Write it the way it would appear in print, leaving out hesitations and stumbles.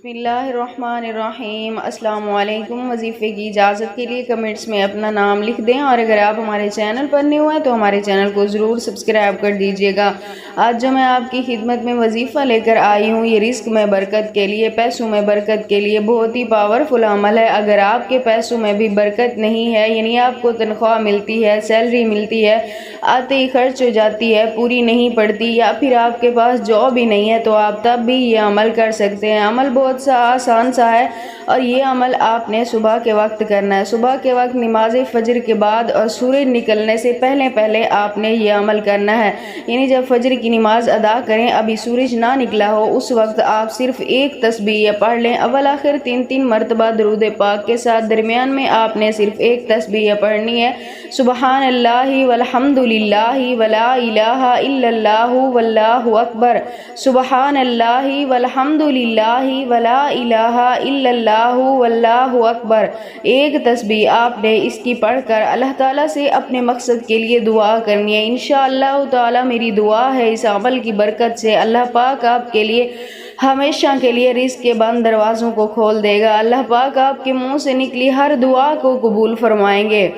بسم اللہ الرحمن الرحیم۔ السلام علیکم۔ وظیفے کی اجازت کے لیے کمنٹس میں اپنا نام لکھ دیں، اور اگر آپ ہمارے چینل پر نہیں ہوئے تو ہمارے چینل کو ضرور سبسکرائب کر دیجیے گا۔ آج جو میں آپ کی خدمت میں وظیفہ لے کر آئی ہوں، یہ رزق میں برکت کے لیے، پیسوں میں برکت کے لیے بہت ہی پاورفل عمل ہے۔ اگر آپ کے پیسوں میں بھی برکت نہیں ہے، یعنی آپ کو تنخواہ ملتی ہے، سیلری ملتی ہے، آتے ہی خرچ ہو جاتی ہے، پوری نہیں پڑتی، یا پھر آپ کے پاس جاب ہی نہیں ہے، تو آپ تب بھی یہ عمل کر سکتے ہیں۔ عمل بہت سا آسان سا ہے، اور یہ عمل آپ نے صبح کے وقت کرنا ہے۔ صبح کے وقت نماز فجر کے بعد اور سورج نکلنے سے پہلے آپ نے یہ عمل کرنا ہے، یعنی جب فجر کی نماز ادا کریں، ابھی سورج نہ نکلا ہو، اس وقت آپ صرف ایک تسبیح پڑھ لیں، اول آخر 3 مرتبہ درود پاک کے ساتھ۔ درمیان میں آپ نے صرف ایک تسبیح پڑھنی ہے، سبحان اللہ والحمد للہ ولا الہ الا اللہ واللہ اکبر، سبحان اللہ والحمد للہ ولا الہ الا اللہ واللہ اکبر۔ ایک تسبیح آپ نے اس کی پڑھ کر اللہ تعالیٰ سے اپنے مقصد کے لیے دعا کرنی ہے۔ انشاءاللہ تعالیٰ میری دعا ہے اس عمل کی برکت سے اللہ پاک آپ کے لیے ہمیشہ کے لیے رزق کے بند دروازوں کو کھول دے گا۔ اللہ پاک آپ کے منہ سے نکلی ہر دعا کو قبول فرمائیں گے۔